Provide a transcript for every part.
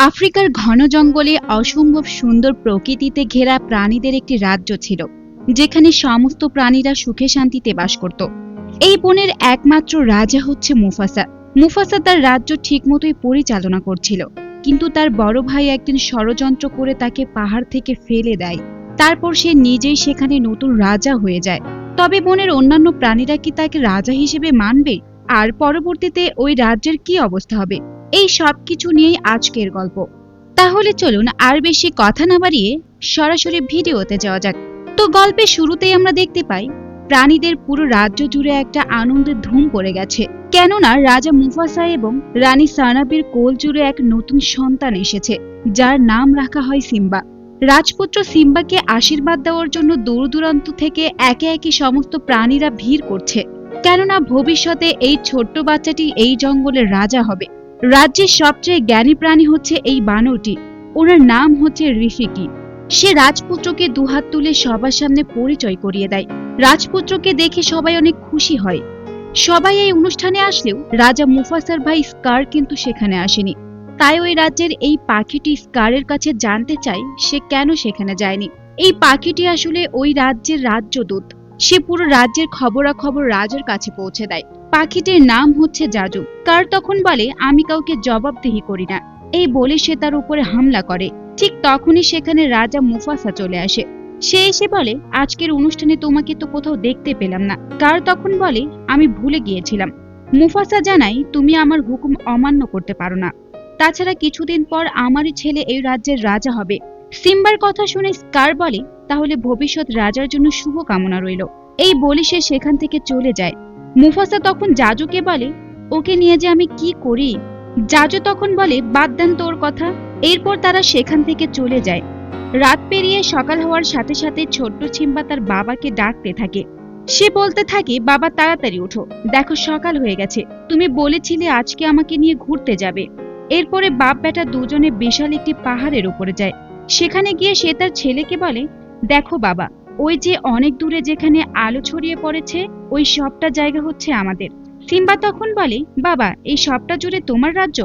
আফ্রিকার ঘন জঙ্গলে অসম্ভব সুন্দর প্রকৃতিতে ঘেরা প্রাণীদের একটি রাজ্য ছিল, যেখানে সমস্ত প্রাণীরা সুখে শান্তিতে বাস করত। এই বনের একমাত্র রাজা হচ্ছে মুফাসা। মুফাসা তার রাজ্য ঠিকমতোই পরিচালনা করছিল, কিন্তু তার বড় ভাই একদিন ষড়যন্ত্র করে তাকে পাহাড় থেকে ফেলে দেয়। তারপর সে নিজেই সেখানে নতুন রাজা হয়ে যায়। তবে বনের অন্যান্য প্রাণীরা কি তাকে রাজা হিসেবে মানবে? আর পরবর্তীতে ওই রাজ্যের কি অবস্থা হবে? এই সবকিছু নিয়েই আজকের গল্প। তাহলে চলুন আর বেশি কথা না বাড়িয়ে সরাসরি ভিডিওতে যাওয়া যাক। তো গল্পের শুরুতেই আমরা দেখতে পাই প্রাণীদের পুরো রাজ্য জুড়ে একটা আনন্দের ধুম পড়ে গেছে, কেননা রাজা মুফাসা এবং রানী সানাবির কোল জুড়ে এক নতুন সন্তান এসেছে, যার নাম রাখা হয় সিম্বা। রাজপুত্র সিম্বাকে আশীর্বাদ দেওয়ার জন্য দূর দূরান্ত থেকে একে একে সমস্ত প্রাণীরা ভিড় করছে, কেননা ভবিষ্যতে এই ছোট্ট বাচ্চাটি এই জঙ্গলের রাজা হবে। রাজ্যের সবচেয়ে জ্ঞানী প্রাণী হচ্ছে এই বানরটি, ওনার নাম হচ্ছে ঋষিকি। সে রাজপুত্রকে দুহাত তুলে সবার সামনে পরিচয় করিয়ে দেয়। রাজপুত্রকে দেখে সবাই অনেক খুশি হয়। সবাই এই অনুষ্ঠানে আসলেও রাজা মুফাসার ভাই স্কার কিন্তু সেখানে আসেনি। তাই ওই রাজ্যের এই পাখিটি স্কারের কাছে জানতে চায় সে কেন সেখানে যায়নি। এই পাখিটি আসলে ওই রাজ্যের রাজ্যদূত। সে পুরো রাজ্যের খবরাখবর রাজার কাছে পৌঁছে দেয়। পাখিটির নাম হচ্ছে জাজু। স্কার তখন বলে, আমি কাউকে জবাবদিহি করি না। এই বলে সে তার উপরে হামলা করে। ঠিক তখনই সেখানে রাজা মুফাসা চলে আসে। সে এসে বলে, আজকের অনুষ্ঠানে তোমাকে তো কোথাও দেখতে পেলাম না। স্কার তখন বলে, আমি ভুলে গিয়েছিলাম। মুফাসা জানায়, তুমি আমার হুকুম অমান্য করতে পারো না। তাছাড়া কিছুদিন পর আমারই ছেলে এই রাজ্যের রাজা হবে। সিম্বার কথা শুনে স্কার বলে, তাহলে ভবিষ্যৎ রাজার জন্য শুভ কামনা রইল। এই বলে সে সেখান থেকে চলে যায়। মুফাসা তখন জাজুকে বলে, ওকে নিয়ে যে আমি কি করি? জাজু তখন বলে, বাদ দেন তোর কথা। এরপর তারা সেখান থেকে চলে যায়। রাত পেরিয়ে সকাল হওয়ার সাথে সাথে ছোট্ট সিম্বা তার বাবাকে ডাকতে থাকে। সে বলতে থাকে, বাবা তাড়াতাড়ি ওঠো, দেখো সকাল হয়ে গেছে, তুমি বলেছিলে আজকে আমাকে নিয়ে ঘুরতে যাবে। এরপরে বাপ বেটা দুজনে বিশাল একটি পাহাড়ের উপরে যায়। সেখানে গিয়ে সে তার ছেলেকে বলে, দেখো বাবা, ওই যে অনেক দূরে যেখানে আলো ছড়িয়ে পড়েছে, ওই সবটা জায়গা হচ্ছে আমাদের। সিম্বা তখন বলে, বাবা, এই সবটা জুড়ে তোমার রাজ্য?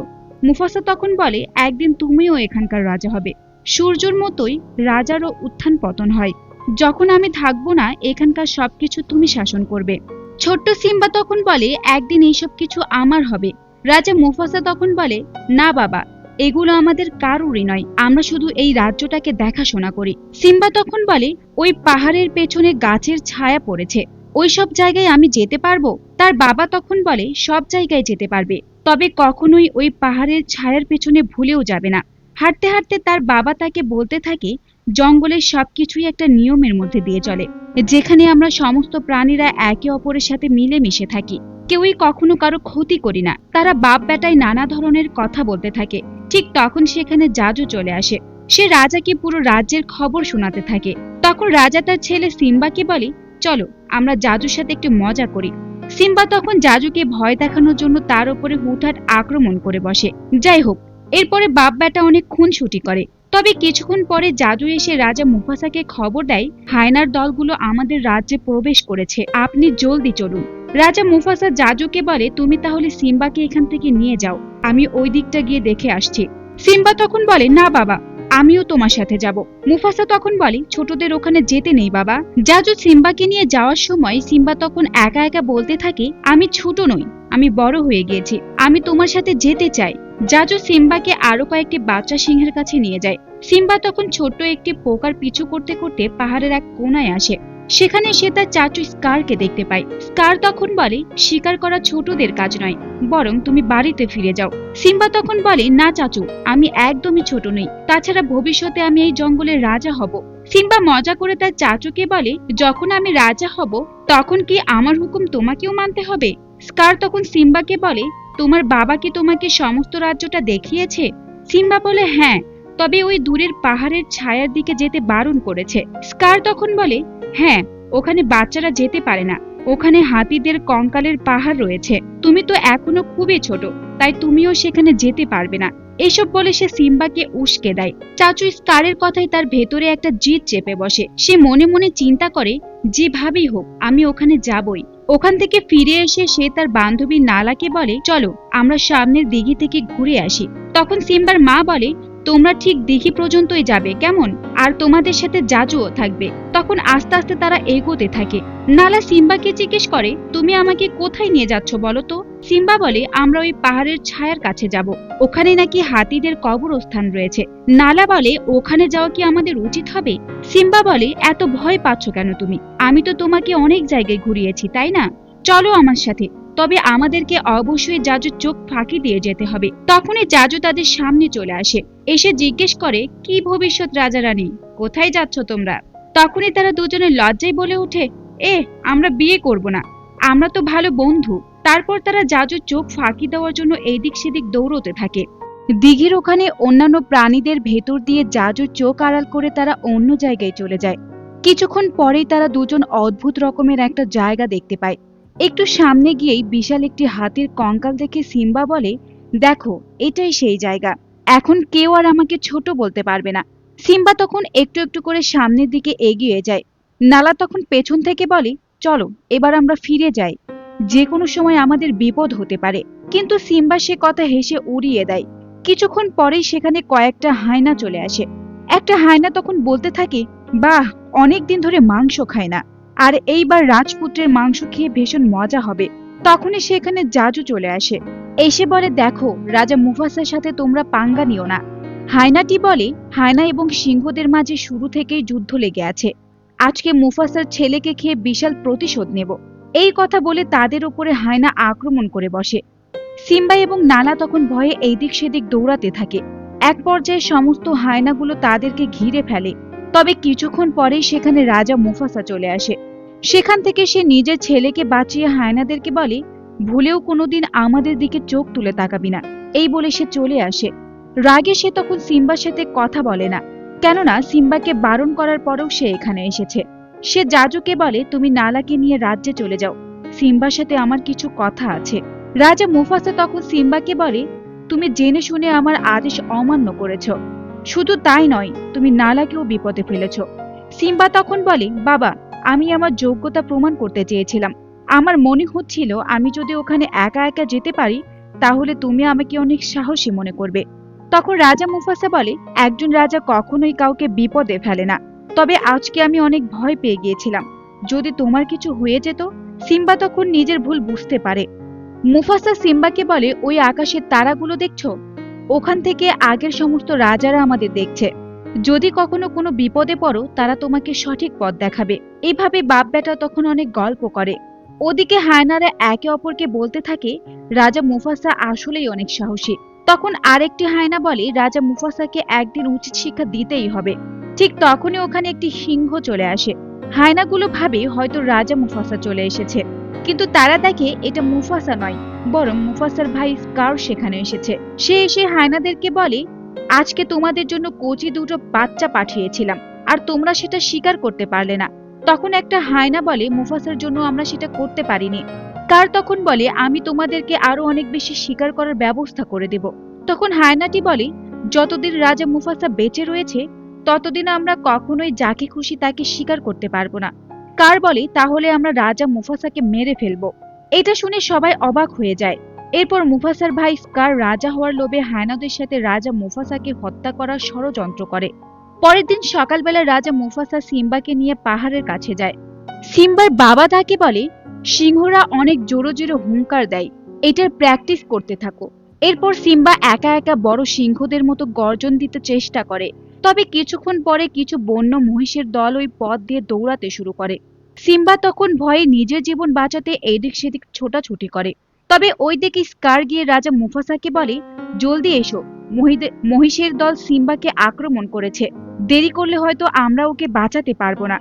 মুফাসা তখন বলে, একদিন তুমিও এখানকার রাজা হবে। সূর্যের মতোই রাজারও উত্থান পতন হয়। যখন আমি থাকবো না, এখানকার সবকিছু তুমি শাসন করবে। ছোট্ট সিম্বা তখন বলে, একদিন এইসব কিছু আমার হবে। রাজা মুফাসা তখন বলে, না বাবা, এগুলো আমাদের কারুরই নয়, আমরা শুধু এই রাজ্যটাকে দেখাশোনা করি। সিম্বা তখন বলে, ওই পাহাড়ের পেছনে গাছের ছায়া পড়েছে, ওই সব জায়গায় আমি যেতে পারবো? তার বাবা তখন বলে, সব জায়গায় যেতে পারবে, তবে কখনোই ওই পাহাড়ের ছায়ার পেছনে ভুলেও যাবে না। হাঁটতে হাঁটতে তার বাবা তাকে বলতে থাকে, জঙ্গলের সবকিছুই একটা নিয়মের মধ্যে দিয়ে চলে, যেখানে আমরা সমস্ত প্রাণীরা একে অপরের সাথে মিলেমিশে থাকি, কেউই কখনো কারো ক্ষতি করি না। তারা বাপ বেটায় নানা ধরনের কথা বলতে থাকে। ঠিক তখন সেখানে জাজু চলে আসে। সে রাজাকে পুরো রাজ্যের খবর শোনাতে থাকে। তখন রাজা তার ছেলে সিম্বাকে বলে, চলো আমরা জাজুর সাথে একটু মজা করি। সিম্বা তখন জাজুকে ভয় দেখানোর জন্য তার উপরে হুটহাট আক্রমণ করে বসে। যাই হোক, এরপরে বাপ বেটা অনেক খুনসুটি করে। তবে কিছুক্ষণ পরে জাজু এসে রাজা মুফাসাকে খবর দেয়, হায়নার দলগুলো আমাদের রাজ্যে প্রবেশ করেছে, আপনি জলদি চলুন। রাজা মুফাসা জাজুকে বলে, তুমি তাহলে সিম্বাকে এখান থেকে নিয়ে যাও, আমি ওই দিকটা গিয়ে দেখে আসছি। সিম্বা তখন বলে, না বাবা, আমিও তোমার সাথে যাব। মুফাসা তখন বলে, ছোটদের ওখানে যেতে নেই বাবা। জাজু সিম্বাকে নিয়ে যাওয়ার সময় সিম্বা তখন একা একা বলতে থাকে, আমি ছোট নই, আমি বড় হয়ে গিয়েছি, আমি তোমার সাথে যেতে চাই। জাজু সিম্বাকে আরো কয়েকটি বাচ্চা সিংহের কাছে নিয়ে যায়। সিম্বা তখন ছোট্ট একটি পোকার পিছু করতে করতে পাহাড়ের এক কোনায় আসে। সেখানে সে তার চাচু স্কারকে দেখতে পায়। স্কার তখন বলে, শিকার করা ছোটদের কাজ নয়, বরং তুমি বাড়িতে ফিরে যাও। সিম্বা তখন বলে, না চাচু, আমি একদমই ছোট নই, তাছাড়া ভবিষ্যতে আমি এই জঙ্গলের রাজা হব। সিম্বা মজা করে তার চাচুকে বলে, যখন আমি রাজা হব তখন কি আমার হুকুম তোমাকেও মানতে হবে? স্কার তখন সিম্বাকে বলে, তোমার বাবা কি তোমাকে সমস্ত রাজ্যটা দেখিয়েছে? সিম্বা বলে, হ্যাঁ, তবে ওই দূরের পাহাড়ের ছায়ার দিকে যেতে বারণ করেছে। স্কার তখন বলে, হ্যাঁ, ওখানে বাচ্চারা যেতে পারে না, ওখানে হাতিদের কঙ্কালের পাহাড় রয়েছে, তুমি তো এখনো খুবই ছোট, তাই তুমিও সেখানে যেতে পারবে না। এসব বলে সে সিম্বাকে উস্কে দেয়। চাচু স্কারের কথায় তার ভেতরে একটা জিদ চেপে বসে। সে মনে মনে চিন্তা করে, যেভাবেই হোক আমি ওখানে যাবই। ওখান থেকে ফিরে এসে সে তার বান্ধবী নালাকে বলে, চলো আমরা সামনের দিঘি থেকে ঘুরে আসি। তখন সিম্বার মা বলে, তোমরা ঠিক দিঘি পর্যন্তই যাবে, কেমন? আর তোমাদের সাথে জাজুও থাকবে। তখন আস্তে আস্তে তারা এগোতে থাকে। নালা সিম্বাকে জিজ্ঞেস করে, তুমি আমাকে কোথায় নিয়ে যাচ্ছ বলো তো? সিম্বা বলে, আমরা ওই পাহাড়ের ছায়ার কাছে যাব, ওখানে নাকি হাতিদের কবরস্থান রয়েছে। নালা বলে, ওখানে যাওয়া কি আমাদের উচিত হবে? সিম্বা বলে, এত ভয় পাচ্ছ কেন তুমি? আমি তো তোমাকে অনেক জায়গায় ঘুরিয়েছি, তাই না? চলো আমার সাথে। তবে আমাদেরকে অবশ্যই জাজুর চোখ ফাঁকি দিয়ে যেতে হবে। তখনই জাজু তাদের সামনে চলে আসে, এসে জিজ্ঞেস করে, কি ভবিষ্যৎ রাজা রানী, কোথায় যাচ্ছ তোমরা? তখনই তারা দুজনে লজ্জায় বলে ওঠে, আমরা বিয়ে করব না, আমরা তো ভালো বন্ধু। তারপর তারা জাজুর চোখ ফাঁকি দেওয়ার জন্য এইদিক সেদিক দৌড়তে থাকে। দিঘির ওখানে অন্যান্য প্রাণীদের ভেতর দিয়ে জাজুর চোখ আড়াল করে তারা অন্য জায়গায় চলে যায়। কিছুক্ষণ পরেই তারা দুজন অদ্ভুত রকমের একটা জায়গা দেখতে পায়। একটু সামনে গিয়েই বিশাল একটি হাতির কঙ্কাল দেখে সিম্বা বলে, দেখো, এটাই সেই জায়গা। এখন কেউ আর আমাকে ছোট বলতে পারবে না। সিম্বা তখন একটু একটু করে সামনের দিকে এগিয়ে যায়। নালা তখন পেছন থেকে বলে, চলো এবার আমরা ফিরে যাই, যে কোনো সময় আমাদের বিপদ হতে পারে। কিন্তু সিম্বা সে কথা হেসে উড়িয়ে দেয়। কিছুক্ষণ পরেই সেখানে কয়েকটা হায়না চলে আসে। একটা হায়না তখন বলতে থাকে, বাহ, অনেকদিন ধরে মাংস খায় না, আর এইবার রাজপুত্রের মাংস খেয়ে ভীষণ মজা হবে। তখনই সেখানে জাজু চলে আসে, এসে বলে, দেখো, রাজা মুফাসার সাথে তোমরা পাঙ্গা নিও না। হায়নাটি বলে, হায়না এবং সিংহদের মাঝে শুরু থেকেই যুদ্ধ লেগে আছে, আজকে মুফাসার ছেলেকে খেয়ে বিশাল প্রতিশোধ নেব। এই কথা বলে তাদের উপরে হায়না আক্রমণ করে বসে। সিম্বা এবং নালা তখন ভয়ে এইদিক সেদিক দৌড়াতে থাকে। এক পর্যায়ে সমস্ত হায়নাগুলো তাদেরকে ঘিরে ফেলে। তবে কিছুক্ষণ পরেই সেখানে রাজা মুফাসা চলে আসে। সেখান থেকে সে নিজের ছেলেকে বাঁচিয়ে হায়নাদেরকে বলে, ভুলেও কোনোদিন আমাদের দিকে চোখ তুলে তাকাবি না। এই বলে সে চলে আসে। রাগে সে তখন সিম্বার সাথে কথা বলে না, কেননা সিম্বাকে বারণ করার পরেও সে এখানে এসেছে। সে জাজুকে বলে, তুমি নালাকে নিয়ে রাজ্যে চলে যাও, সিম্বার সাথে আমার কিছু কথা আছে। রাজা মুফাসা তখন সিম্বাকে বলে, তুমি জেনে শুনে আমার আদেশ অমান্য করেছ, শুধু তাই নয়, তুমি নালাকেও বিপদে ফেলেছ। সিম্বা তখন বলে, বাবা, আমি আমার যোগ্যতা প্রমাণ করতে চেয়েছিলাম। আমার মনে হচ্ছিল আমি যদি ওখানে একা একা যেতে পারি তাহলে তুমি আমাকে অনেক সাহসী মনে করবে। তখন রাজা মুফাসা বলে, একজন রাজা কখনোই কাউকে বিপদে ফেলে না, তবে আজকে আমি অনেক ভয় পেয়ে গিয়েছিলাম, যদি তোমার কিছু হয়ে যেত। সিম্বা তখন নিজের ভুল বুঝতে পারে। মুফাসা সিম্বাকে বলে, ওই আকাশের তারাগুলো দেখছো, ওখান থেকে আগের সমস্ত রাজারা আমাদের দেখছে, যদি কখনো কোনো বিপদে পড়ো তারা তোমাকে সঠিক পথ দেখাবে। এইভাবে বাপ বেটা তখন অনেক গল্প করে। ওদিকে হায়নারা একে অপরকে বলতে থাকে, রাজা মুফাসা আসলেই অনেক সাহসী। তখন আরেকটি হায়না বলে, রাজা মুফাসাকে একদিন উচিত শিক্ষা দিতেই হবে। ঠিক তখনই ওখানে একটি সিংহ চলে আসে। হায়নাগুলো ভাবে হয়তো রাজা মুফাসা চলে এসেছে, কিন্তু তারা দেখে এটা মুফাসা নয়, বরং মুফাসার ভাই স্কার সেখানে এসেছে। সে এসে হায়নাদেরকে বলে, আজকে তোমাদের জন্য কচি দুটো বাচ্চা পাঠিয়েছিলাম, আর তোমরা সেটা স্বীকার করতে পারলে না। তখন একটা হায়না বলে, মুফাসার জন্য আমরা সেটা করতে পারিনি। স্কার তখন বলে, আমি তোমাদেরকে আরো অনেক বেশি শিকার করার ব্যবস্থা করে দেব। তখন হায়নাটি বলে, যতদিন রাজা মুফাসা বেঁচে রয়েছে ততদিন আমরা কখনোই যাকে খুশি তাকে শিকার করতে পারবো না। স্কার বলে, তাহলে আমরা রাজা মুফাসাকে মেরে ফেলবো। এটা শুনে সবাই অবাক হয়ে যায়। এরপর মুফাসার ভাই স্কার রাজা হওয়ার লোভে হায়নাদের সাথে রাজা মুফাসাকে হত্যা করার ষড়যন্ত্র করে। পরের দিন সকালবেলা রাজা মুফাসা সিম্বাকে নিয়ে পাহাড়ের কাছে যায়। সিম্বার বাবা তাকে বলে, সিংহরা অনেক জোরে জোরে হুঙ্কার দেয়, এটার প্র্যাকটিস করতে থাকো। এরপর সিম্বা একা একা বড় সিংহদের মতো গর্জন দিতে চেষ্টা করে। তবে কিছুক্ষণ পরে কিছু বন্য মহিষের দল ওই পথ দিয়ে দৌড়াতে শুরু করে। সিম্বা তখন ভয়ে নিজের জীবন বাঁচাতে এদিক সেদিক ছোটাছুটি করে। তবে ওই দিকে স্কার গিয়ে রাজা মুফাসাকে বলে, জলদি এসো, মহিষের দল সিম্বাকে আক্রমণ করেছে, দেরি করলে হয়তো আমরা ওকে বাঁচাতে পারবো না।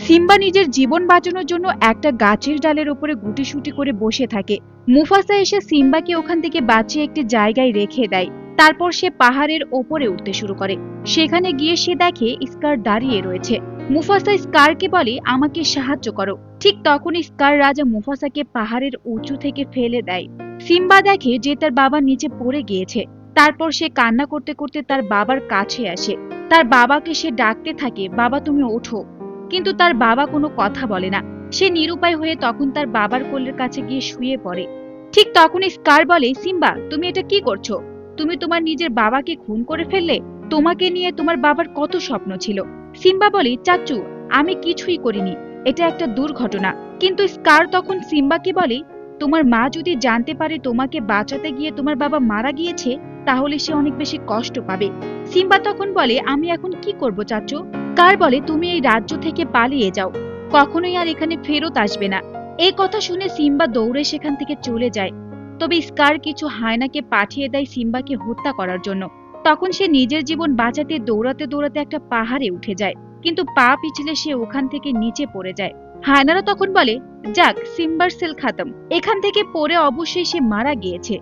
সিম্বা নিজের জীবন বাঁচানোর জন্য একটা গাছের ডালের উপরে গুটিসুটি করে বসে থাকে। মুফাসা এসে সিম্বাকে ওখান থেকে বাঁচিয়ে একটি জায়গায় রেখে দেয়। তারপর সে পাহাড়ের ওপরে উঠতে শুরু করে। সেখানে গিয়ে সে দেখে স্কার দাঁড়িয়ে রয়েছে। মুফাসা স্কারকে বলে, আমাকে সাহায্য করো। ঠিক তখনই স্কার রাজা মুফাসাকে পাহাড়ের উঁচু থেকে ফেলে দেয়। সিম্বা দেখে যে তার বাবা নিচে পড়ে গিয়েছে। তারপর সে কান্না করতে করতে তার বাবার কাছে আসে। তার বাবাকে সে ডাকতে থাকে, বাবা তুমি ওঠো। কিন্তু তার বাবা কোনো কথা বলে না। সে নিরুপায় হয়ে তখন তার বাবার কোলের কাছে গিয়ে শুয়ে পড়ে। ঠিক তখনই স্কার বলে, সিম্বা তুমি এটা কি করছো? তুমি তোমার নিজের বাবাকে খুন করে ফেললে। তোমাকে নিয়ে তোমার বাবার কত স্বপ্ন ছিল। সিম্বা বলে, চাচু আমি কিছুই করিনি, এটা একটা দুর্ঘটনা। কিন্তু স্কার তখন সিম্বাকে বলে, তোমার মা যদি জানতে পারে তোমাকে বাঁচাতে গিয়ে তোমার বাবা মারা গিয়েছে, তাহলে সে অনেক বেশি কষ্ট পাবে। সিম্বা তখন বলে, আমি এখন কি করব চাচু? স্কার বলে, তুমি এই রাজ্য থেকে পালিয়ে যাও, কখনোই আর এখানে ফেরত আসবে না। এই কথা শুনে সিম্বা দৌড়ে সেখান থেকে চলে যায়। তবে স্কার কিছু হায়নাকে পাঠিয়ে দেয় সিম্বাকে হত্যা করার জন্য। তখন সে নিজের জীবন বাঁচাতে দৌড়াতে দৌড়াতে একটা পাহাড়ে উঠে যায়, কিন্তু পা পিছলে সে ওখান থেকে নিচে পড়ে যায়। হায়নারা তখন বলে, যাক সিম্বার সেল খাতম, এখান থেকে পড়ে অবশ্যই সে মারা গিয়েছে।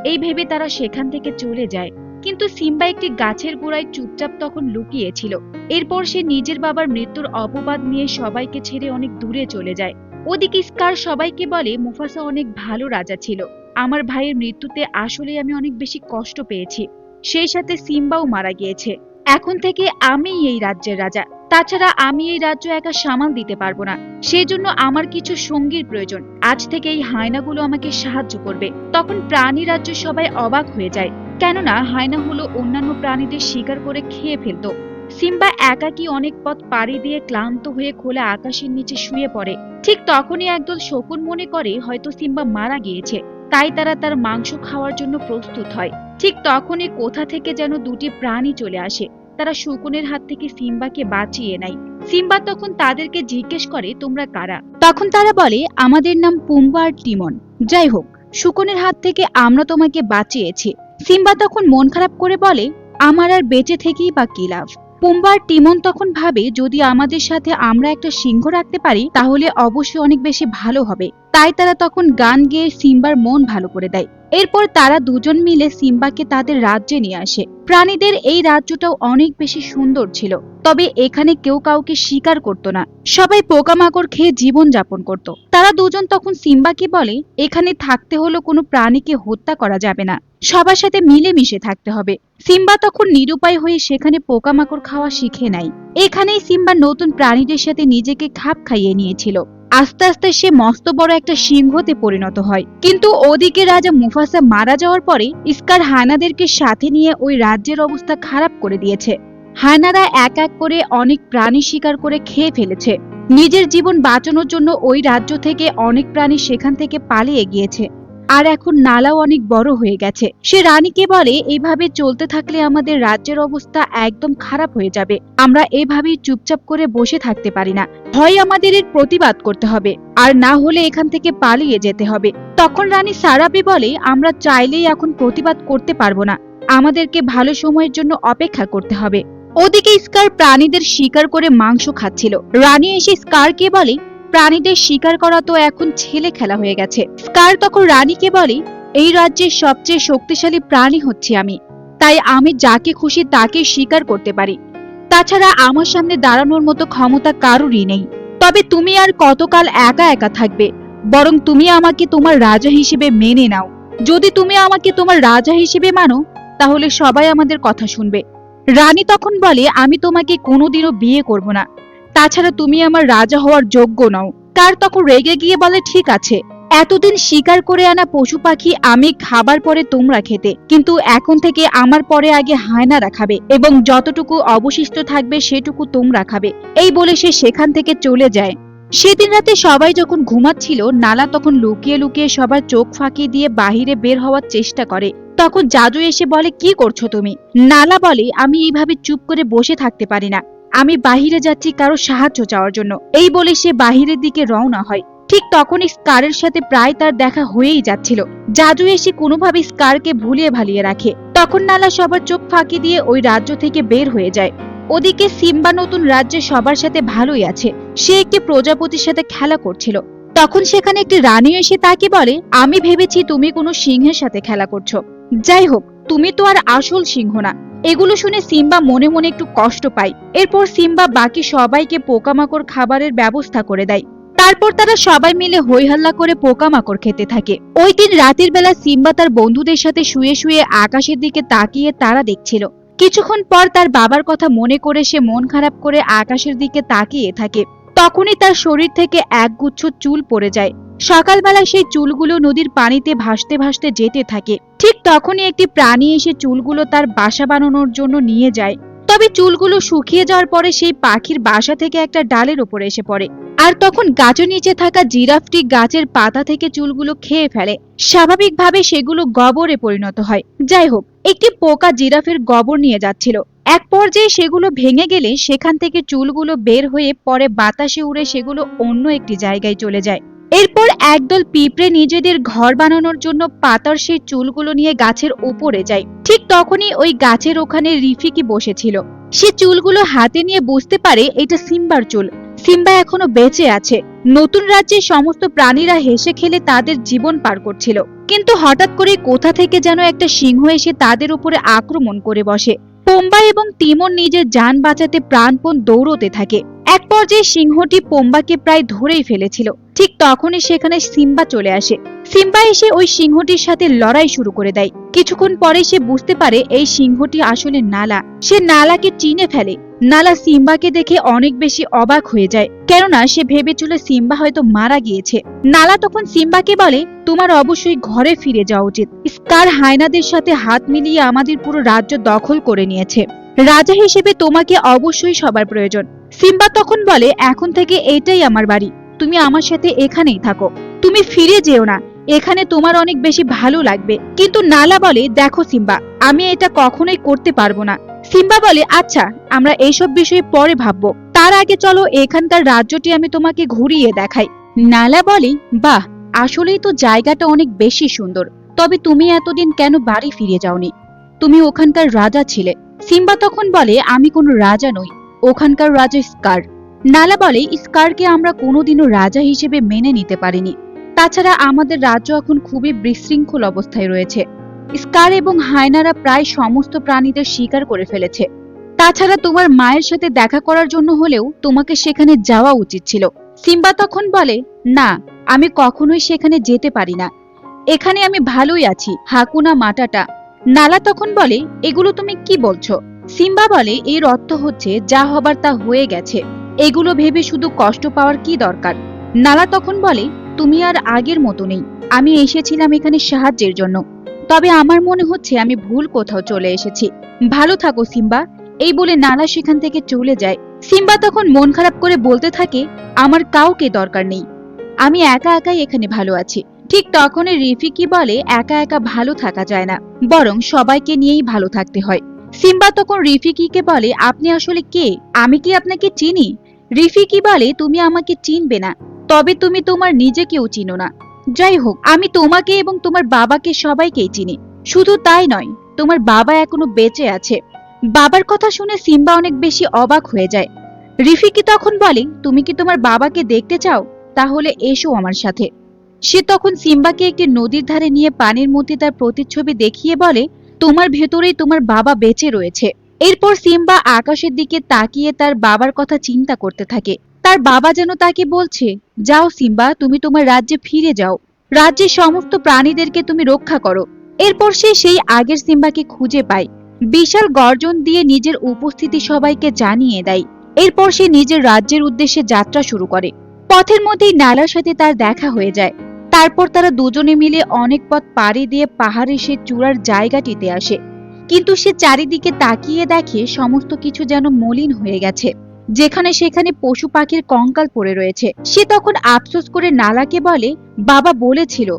এই ভেবে তারা সেখান থেকে চলে যায়। কিন্তু সিম্বা একটি গাছের গোড়ায় চুপচাপ তখন লুকিয়েছিল। এরপর সে নিজের বাবার মৃত্যুর অপবাদ নিয়ে সবাইকে ছেড়ে অনেক দূরে চলে যায়। ওদিকে স্কার সবাইকে বলে, মুফাসা অনেক ভালো রাজা ছিল, আমার ভাইয়ের মৃত্যুতে আসলে আমি অনেক বেশি কষ্ট পেয়েছি, সেই সাথে সিম্বাও মারা গিয়েছে। এখন থেকে আমি এই রাজ্যের রাজা, তাছাড়া আমি এই রাজ্য একা সামাল দিতে পারবো না, সেই জন্য আমার কিছু সঙ্গীর প্রয়োজন। আজ থেকে এই হায়নাগুলো আমাকে সাহায্য করবে। তখন প্রাণী রাজ্য সবাই অবাক হয়ে যায়, কেননা হায়না হলো অন্যান্য প্রাণীদের শিকার করে খেয়ে ফেলতো। সিম্বা একাকী অনেক পথ পাড়ি দিয়ে ক্লান্ত হয়ে খোলা আকাশের নিচে শুয়ে পড়ে। ঠিক তখনই একদল শকুন মনে করে হয়তো সিম্বা মারা গিয়েছে, তাই তারা তার মাংস খাওয়ার জন্য প্রস্তুত হয়। ঠিক তখনই কোথা থেকে যেন দুটি প্রাণী চলে আসে, তারা শকুনের হাত থেকে সিম্বাকে বাঁচিয়ে নেয়। সিম্বা তখন তাদেরকে জিজ্ঞেস করে, তোমরা কারা? তখন তারা বলে, আমাদের নাম পুম্বা আর টিমন। যাই হোক, শকুনের হাত থেকে আমরা তোমাকে বাঁচিয়েছি। সিম্বা তখন মন খারাপ করে বলে, আমার আর বেঁচে থেকেই বা কি লাভ? পুম্বা আর টিমন তখন ভাবে, যদি আমাদের সাথে আমরা একটা সিংহ রাখতে পারি তাহলে অবশ্যই অনেক বেশি ভালো হবে। তাই তারা তখন গান গেয়ে সিম্বার মন ভালো করে দেয়। এরপর তারা দুজন মিলে সিম্বাকে তাদের রাজ্যে নিয়ে আসে। প্রাণীদের এই রাজ্যটাও অনেক বেশি সুন্দর ছিল, তবে এখানে কেউ কাউকে শিকার করত না, সবাই পোকামাকড় খেয়ে জীবন যাপন করত। তারা দুজন তখন সিম্বাকে বলে, এখানে থাকতে হলো কোনো প্রাণীকে হত্যা করা যাবে না, সবার সাথে মিলেমিশে থাকতে হবে। সিম্বা তখন নিরুপায় হয়ে সেখানে পোকামাকড় খাওয়া শিখে নেয়। এখানেই সিম্বা নতুন প্রাণীদের সাথে নিজেকে খাপ খাইয়ে নিয়েছিল। আস্তে আস্তে সে মস্ত বড় একটা সিংহতে পরিণত হয়। কিন্তু ওদিকে রাজা মুফাসা মারা যাওয়ার পরে স্কার হায়নাদেরকে সাথে নিয়ে ওই রাজ্যের অবস্থা খারাপ করে দিয়েছে। হায়নারা এক এক করে অনেক প্রাণী শিকার করে খেয়ে ফেলেছে। নিজের জীবন বাঁচানোর জন্য ওই রাজ্য থেকে অনেক প্রাণী সেখান থেকে পালিয়ে গিয়েছে। আর এখন নালাও অনেক বড় হয়ে গেছে। সে রানীকে বলে, এইভাবে চলতে থাকলে আমাদের রাজ্যের অবস্থা একদম খারাপ হয়ে যাবে। আমরা এভাবেই চুপচাপ করে বসে থাকতে পারি না, হয় আমাদের এর প্রতিবাদ করতে হবে, আর না হলে এখান থেকে পালিয়ে যেতে হবে। তখন রানী সারাবি বলে, আমরা চাইলেই এখন প্রতিবাদ করতে পারবো না, আমাদেরকে ভালো সময়ের জন্য অপেক্ষা করতে হবে। ওদিকে স্কার প্রাণীদের শিকার করে মাংস খাচ্ছিল। রানী এসে স্কারকে বলে, প্রাণীদের শিকার করা তো এখন ছেলে খেলা হয়ে গেছে। স্কার তখন রানীকে বলে, এই রাজ্যের সবচেয়ে শক্তিশালী প্রাণী হচ্ছি আমি, তাই আমি যাকে খুশি তাকে শিকার করতে পারি। তাছাড়া আমার সামনে দাঁড়ানোর মতো ক্ষমতা কারোরই নেই। তবে তুমি আর কতকাল একা একা থাকবে? বরং তুমি আমাকে তোমার রাজা হিসেবে মেনে নাও। যদি তুমি আমাকে তোমার রাজা হিসেবে মানো, তাহলে সবাই আমাদের কথা শুনবে। রানী তখন বলে, আমি তোমাকে কোনোদিনও বিয়ে করব না, তাছাড়া তুমি আমার রাজা হওয়ার যোগ্য নও। কার তখন রেগে গিয়ে বলে, ঠিক আছে, এতদিন শিকার করে আনা পশু পাখি আমি খাবার পরে তোমরা খেতে, কিন্তু এখন থেকে আমার পরে আগে হায়নারা খাবে, এবং যতটুকু অবশিষ্ট থাকবে সেটুকু তোমরা খাবে। এই বলে সে সেখান থেকে চলে যায়। সেদিন রাতে সবাই যখন ঘুমাচ্ছিল, নালা তখন লুকিয়ে লুকিয়ে সবার চোখ ফাঁকি দিয়ে বাহিরে বের হওয়ার চেষ্টা করে। তখন জাদু এসে বলে, কি করছো তুমি? নালা বলে, আমি এইভাবে চুপ করে বসে থাকতে পারি না, আমি বাহিরে যাচ্ছি কারো সাহায্য চাওয়ার জন্য। এই বলে সে বাহিরের দিকে রওনা হয়। ঠিক তখন স্কারের সাথে প্রায় তার দেখা হয়েই যাচ্ছিল। জাদু এসে কোনোভাবে স্কারকে ভুলিয়ে ভালিয়ে রাখে। তখন নালা সবার চোখ ফাঁকি দিয়ে ওই রাজ্য থেকে বের হয়ে যায়। ওদিকে সিম্বা নতুন রাজ্যে সবার সাথে ভালোই আছে। সে একটি প্রজাপতির সাথে খেলা করছিল। তখন সেখানে একটি রানী এসে তাকে বলে, আমি ভেবেছি তুমি কোনো সিংহের সাথে খেলা করছো। যাই হোক, তুমি তো আর আসল সিংহ না। এগুলো শুনে সিম্বা মনে মনে একটু কষ্ট পায়। এরপর সিম্বা বাকি সবাইকে পোকামাকড় খাবারের ব্যবস্থা করে দেয়। তারপর তারা সবাই মিলে হইহাল্লা করে পোকামাকড় খেতে থাকে। ওই দিন রাতের বেলা সিম্বা তার বন্ধুদের সাথে শুয়ে শুয়ে আকাশের দিকে তাকিয়ে তারা দেখছিল। কিছুক্ষণ পর তার বাবার কথা মনে করে সে মন খারাপ করে আকাশের দিকে তাকিয়ে থাকে। তখনই তার শরীর থেকে একগুচ্ছ চুল পড়ে যায়। সকালবেলা সেই চুলগুলো নদীর পানিতে ভাসতে ভাসতে যেতে থাকে। ঠিক তখনই একটি প্রাণী এসে চুলগুলো তার বাসা বানানোর জন্য নিয়ে যায়। তবে চুলগুলো শুকিয়ে যাওয়ার পরে সেই পাখির বাসা থেকে একটা ডালের উপরে এসে পড়ে। আর তখন গাছের নিচে থাকা জিরাফটি গাছের পাতা থেকে চুলগুলো খেয়ে ফেলে। স্বাভাবিকভাবে সেগুলো গোবরে পরিণত হয়। যাই হোক, একটি পোকা জিরাফের গোবর নিয়ে যাচ্ছিল। এক পর্যায়ে সেগুলো ভেঙে গেলে সেখান থেকে চুলগুলো বের হয়ে পরে বাতাসে উড়ে সেগুলো অন্য একটি জায়গায় চলে যায়। এরপর একদল পিঁপড়ে নিজেদের ঘর বানানোর জন্য পাতার সেই চুলগুলো নিয়ে গাছের উপরে যায়। ঠিক তখনই ওই গাছের ওখানে রিফিকি বসেছিল। সে চুলগুলো হাতে নিয়ে বুঝতে পারে এটা সিম্বার চুল। সিম্বা এখনো বেঁচে আছে। নতুন রাজ্যে সমস্ত প্রাণীরা হেসে খেলে তাদের জীবন পার করছিল, কিন্তু হঠাৎ করে কোথা থেকে যেন একটা সিংহ এসে তাদের উপরে আক্রমণ করে বসে। পোম্বা এবং তিমন নিজের যান বাঁচাতে প্রাণপণ দৌড়তে থাকে। এক পর্যায়ে সিংহটি পোম্বাকে প্রায় ধরেই ফেলেছিল। ঠিক তখনই সেখানে সিম্বা চলে আসে। সিম্বা এসে ওই সিংহটির সাথে লড়াই শুরু করে দেয়। কিছুক্ষণ পরে সে বুঝতে পারে এই সিংহটি আসলে নালা। সে নালাকে চিনে ফেলে। নালা সিম্বাকে দেখে অনেক বেশি অবাক হয়ে যায়, কেননা সে ভেবেছিল সিম্বা হয়তো মারা গিয়েছে। নালা তখন সিম্বাকে বলে, তোমার অবশ্যই ঘরে ফিরে যাওয়া উচিত। স্কার হায়নাদের সাথে হাত মিলিয়ে আমাদের পুরো রাজ্য দখল করে নিয়েছে। রাজা হিসেবে তোমাকে অবশ্যই সবার প্রয়োজন। সিম্বা তখন বলে, এখন থেকে এটাই আমার বাড়ি, তুমি আমার সাথে এখানেই থাকো, তুমি ফিরে যেও না, এখানে তোমার অনেক বেশি ভালো লাগবে। কিন্তু নালা বলে, দেখো সিম্বা, আমি এটা কখনোই করতে পারবো না। সিম্বা বলে, আচ্ছা, আমরা এইসব বিষয়ে পরে ভাববো, তার আগে চলো এখানকার রাজ্যটি আমি তোমাকে ঘুরিয়ে দেখাই। নালা বলে, বাহ, আসলেই তো জায়গাটা অনেক বেশি সুন্দর, তবে তুমি এতদিন কেন বাড়ি ফিরে যাওনি? তুমি ওখানকার রাজা ছিলে। সিম্বা তখন বলে, আমি কোনো রাজা নই, ওখানকার রাজা স্কার। নালা বলে, স্কারকে আমরা কোনোদিনও রাজা হিসেবে মেনে নিতে পারিনি। তাছাড়া আমাদের রাজ্য এখন খুবই বিশৃঙ্খল অবস্থায় রয়েছে। স্কার এবং হায়নারা প্রায় সমস্ত প্রাণীদের শিকার করে ফেলেছে। তাছাড়া তোমার মায়ের সাথে দেখা করার জন্য হলেও তোমাকে সেখানে যাওয়া উচিত ছিল। সিম্বা তখন বলে, না, আমি কখনোই সেখানে যেতে পারি না, এখানে আমি ভালোই আছি, হাকুনা মাটাটা। নালা তখন বলে, এগুলো তুমি কি বলছো? সিম্বা বলে, এর অর্থ হচ্ছে যা হবার তা হয়ে গেছে, এগুলো ভেবে শুধু কষ্ট পাওয়ার কি দরকার? নালা তখন বলে, তুমি আর আগের মতো নেই, আমি এসেছিলাম এখানে সাহায্যের জন্য, তবে আমার মনে হচ্ছে আমি ভুল কোথাও চলে এসেছি। ভালো থাকো সিম্বা। এই বলে নালা সেখান থেকে চলে যায়। সিম্বা তখন মন খারাপ করে বলতে থাকে, আমার কাউকে দরকার নেই, আমি একা একাই এখানে ভালো আছি। ঠিক তখনই রিফিকি বলে, একা একা ভালো থাকা যায় না, বরং সবাইকে নিয়েই ভালো থাকতে হয়। সিম্বা তখন রিফিকিকে বলে, আপনি আসলে কে? আমি কি আপনাকে চিনি? রিফিকি বলে, তুমি আমাকে চিনবে না, তবে তুমি তোমার নিজেকেও চিনো না। যাই হোক, আমি তোমাকে এবং তোমার বাবাকে সবাইকেই চিনি। শুধু তাই নয়, তোমার বাবা এখনো বেঁচে আছে। বাবার কথা শুনে সিম্বা অনেক বেশি অবাক হয়ে যায়। রিফিকি তখন বলে, তুমি কি তোমার বাবাকে দেখতে চাও? তাহলে এসো আমার সাথে। সে তখন সিম্বাকে একটি নদীর ধারে নিয়ে পানির মধ্যে তার প্রতিচ্ছবি দেখিয়ে বলে, তোমার ভেতরেই তোমার বাবা বেঁচে রয়েছে। এরপর সিম্বা আকাশের দিকে তাকিয়ে তার বাবার কথা চিন্তা করতে থাকে। তার বাবা যেন তাকে বলছে, যাও সিম্বা, তুমি তোমার রাজ্যে ফিরে যাও, রাজ্যের সমস্ত প্রাণীদেরকে তুমি রক্ষা করো। এরপর সে সেই আগের সিম্বাকে খুঁজে পায়। বিশাল গর্জন দিয়ে নিজের উপস্থিতি সবাইকে জানিয়ে দেয়। এরপর সে নিজের রাজ্যের উদ্দেশ্যে যাত্রা শুরু করে। পথের মধ্যেই নালার সাথে তার দেখা হয়ে যায়। তারপর তারা দুজনে মিলে অনেক পথ পাড়ি দিয়ে পাহাড়ে সে চূড়ার জায়গাটিতে আসে। কিন্তু সে চারিদিকে তাকিয়ে দেখে সমস্ত কিছু যেন মলিন হয়ে গেছে, যেখানে সেখানে পশু পাখির কঙ্কাল পড়ে রয়েছে। সে তখন আফসোস করে নালাকে বলে, বাবা বলেছিল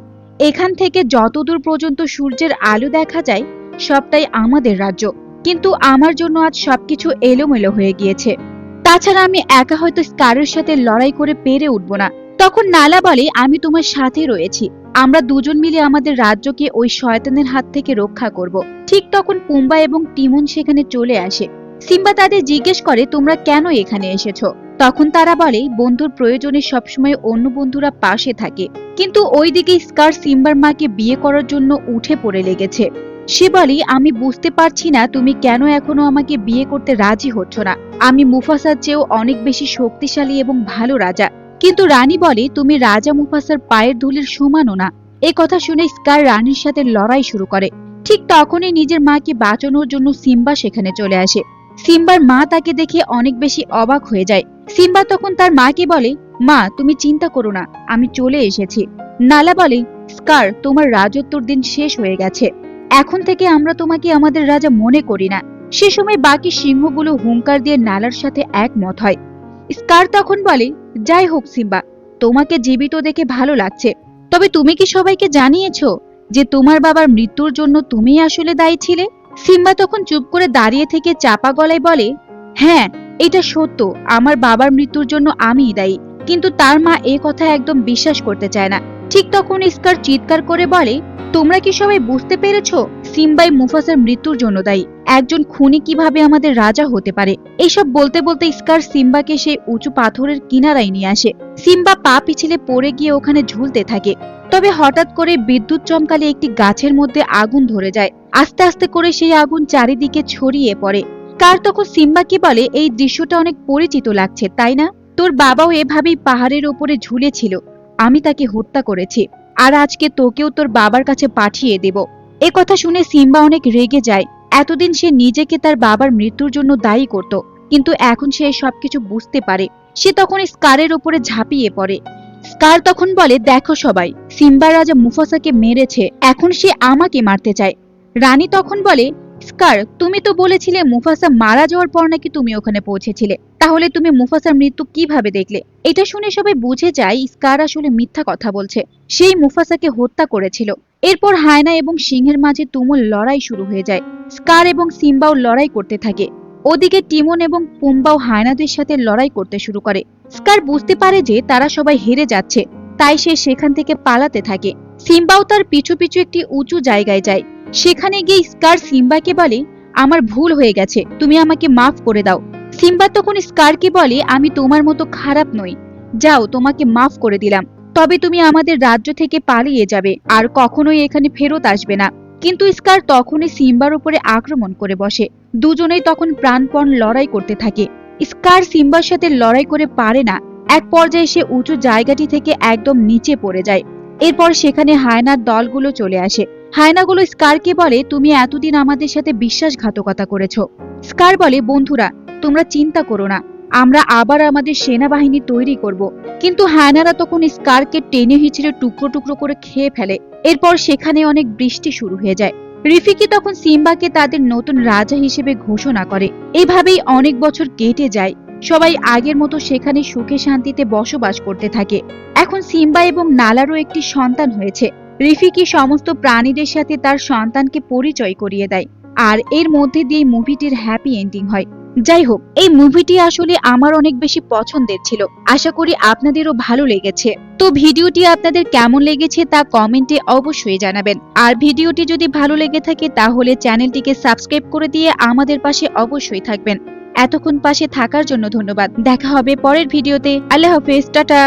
এখান থেকে যতদূর পর্যন্ত সূর্যের আলো দেখা যায় সবটাই আমাদের রাজ্য, কিন্তু আমার জন্য আজ সবকিছু এলোমেলো হয়ে গিয়েছে। তাছাড়া আমি একা হয়তো স্কারের সাথে লড়াই করে পেরে উঠবো না। তখন নালা বলে, আমি তোমার সাথে রয়েছি, আমরা দুজন মিলে আমাদের রাজ্যকে ওই শয়তানের হাত থেকে রক্ষা করব। ঠিক তখন পুম্বা এবং টিমন সেখানে চলে আসে। সিম্বা তাদের জিজ্ঞেস করে, তোমরা কেন এখানে এসেছো? তখন তারা বলে, বন্ধুর প্রয়োজনে সবসময় অন্য বন্ধুরা পাশে থাকে, কিন্তু ওইদিকে স্কার সিম্বার মাকে বিয়ে করার জন্য উঠে পড়ে লেগেছে। সে বলে, আমি বুঝতে পারছি না তুমি কেন এখনো আমাকে বিয়ে করতে রাজি হচ্ছ না। আমি মুফাসার চেয়েও অনেক বেশি শক্তিশালী এবং ভালো রাজা। কিন্তু রানী বলে, তুমি রাজা মুফাসার পায়ের ধুলির সমানও না। এ কথা শুনে স্কার রানীর সাথে লড়াই শুরু করে। ঠিক তখনই নিজের মাকে বাঁচানোর জন্য সিম্বা সেখানে চলে আসে। সিম্বার মা তাকে দেখে অনেক বেশি অবাক হয়ে যায়। সিম্বা তখন তার মাকে বলে, মা তুমি চিন্তা করো না, আমি চলে এসেছি। নালা বলে, স্কার তোমার রাজত্বর দিন শেষ হয়ে গেছে, এখন থেকে আমরা তোমাকে আমাদের রাজা মনে করি না। সে সময় বাকি সিংহগুলো হুঙ্কার দিয়ে নালার সাথে একমত হয়। স্কার তখন বলে, যাই হোক সিম্বা, তোমাকে জীবিত দেখে ভালো লাগছে, তবে তুমি কি সবাইকে জানিয়েছো যে তোমার বাবার মৃত্যুর জন্য তুমিই আসলে দায়ী ছিলে? সিম্বা তখন চুপ করে দাঁড়িয়ে থেকে চাপা গলায় বলে, হ্যাঁ এটা সত্য, আমার বাবার মৃত্যুর জন্য আমিই দায়ী। কিন্তু তার মা এ কথা একদম বিশ্বাস করতে চায় না। ঠিক তখন স্কার চিৎকার করে বলে, তোমরা কি সবাই বুঝতে পেরেছো সিম্বাই মুফাসার মৃত্যুর জন্য দায়ী? একজন খুনি কিভাবে আমাদের রাজা হতে পারে? এইসব বলতে বলতে স্কার সিম্বাকে সেই উঁচু পাথরের কিনারায় নিয়ে আসে। সিম্বা পা পিছলে পড়ে গিয়ে ওখানে ঝুলতে থাকে। তবে হঠাৎ করে বিদ্যুৎ চমকালে একটি গাছের মধ্যে আগুন ধরে যায়। আস্তে আস্তে করে সেই আগুন চারিদিকে ছড়িয়ে পড়ে। স্কার তখন সিম্বাকে বলে, এই দৃশ্যটা অনেক পরিচিত লাগছে তাই না? তোর বাবাও এভাবেই পাহাড়ের ওপরে ঝুলেছিল, আমি তাকে হত্যা করেছি, আর আজকে তোকেও তোর বাবার কাছে পাঠিয়ে দেব। এ কথা শুনে সিম্বা অনেক রেগে যায়। এতদিন সে নিজেকে তার বাবার মৃত্যুর জন্য দায়ী করত, কিন্তু এখন সে সবকিছু বুঝতে পারে। সে তখন স্কারের ওপরে ঝাঁপিয়ে পড়ে। স্কার তখন বলে, দেখো সবাই, সিম্বা রাজা মুফাসাকে মেরেছে, এখন সে আমাকে মারতে চায়। রানী তখন বলে, স্কার তুমি তো বলেছিলে মুফাসা মারা যাওয়ার পর নাকি তুমি ওখানে পৌঁছেছিলে, তাহলে তুমি মুফাসার মৃত্যু কিভাবে দেখলে? এটা শুনে সবাই বুঝে যায় স্কার আসলে মিথ্যা কথা বলছে, সেই মুফাসাকে হত্যা করেছিল। এরপর হায়না এবং সিংহের মাঝে তুমুল লড়াই শুরু হয়ে যায়। স্কার এবং সিম্বাও লড়াই করতে থাকে। ওদিকে টিমন এবং পুম্বাও হায়নাদের সাথে লড়াই করতে শুরু করে। স্কার বুঝতে পারে যে তারা সবাই হেরে যাচ্ছে, তাই সে সেখান থেকে পালাতে থাকে। সিম্বাও তার পিছু পিছু একটি উঁচু জায়গায় যায়। সেখানে গিয়ে স্কার সিম্বাকে বলে, আমার ভুল হয়ে গেছে, তুমি আমাকে মাফ করে দাও। সিম্বা তখন স্কারকে বলে, আমি তোমার মতো খারাপ নই, যাও তোমাকে মাফ করে দিলাম, তবে তুমি আমাদের রাজ্য থেকে পালিয়ে যাবে আর কখনোই এখানে ফেরত আসবে না। কিন্তু স্কার তখনই সিম্বার উপরে আক্রমণ করে বসে। দুজনেই তখন প্রাণপণ লড়াই করতে থাকে। স্কার সিম্বার সাথে লড়াই করে পারে না। এক পর্যায়ে সে উঁচু জায়গাটি থেকে একদম নিচে পড়ে যায়। এরপর সেখানে হায়নার দলগুলো চলে আসে। হায়নাগুলো স্কারকে বলে, তুমি এতদিন আমাদের সাথে বিশ্বাসঘাতকতা করেছো। স্কার বলে, বন্ধুরা তোমরা চিন্তা করো না, আমরা আবার আমাদের সেনাবাহিনী তৈরি করব। কিন্তু হায়নারা তখন স্কারকে টেনে হিচড়ে টুকরো টুকরো করে খেয়ে ফেলে। এরপর সেখানে অনেক বৃষ্টি শুরু হয়ে যায়। রিফিকি তখন সিম্বাকে তাদের নতুন রাজা হিসেবে ঘোষণা করে। এভাবেই অনেক বছর কেটে যায়। সবাই আগের মতো সেখানে সুখে শান্তিতে বসবাস করতে থাকে। এখন সিম্বা এবং নালারও একটি সন্তান হয়েছে। রিফিকি সমস্ত প্রাণীদের সাথে তার সন্তানকে পরিচয় করিয়ে দেয়, আর এর মধ্যে দিয়ে মুভিটির হ্যাপি এন্ডিং হয়। যাই হোক, এই মুভিটি আসলে আমার অনেক বেশি পছন্দের ছিল। আশা করি আপনাদেরও ভালো লেগেছে। তো ভিডিওটি আপনাদের কেমন লেগেছে তা কমেন্টে অবশ্যই জানাবেন। আর ভিডিওটি যদি ভালো লেগে থাকে তাহলে চ্যানেলটিকে সাবস্ক্রাইব করে দিয়ে আমাদের পাশে অবশ্যই থাকবেন। এতক্ষণ পাশে থাকার জন্য ধন্যবাদ। দেখা হবে পরের ভিডিওতে। আল্লাহ হাফেজ, টাটা।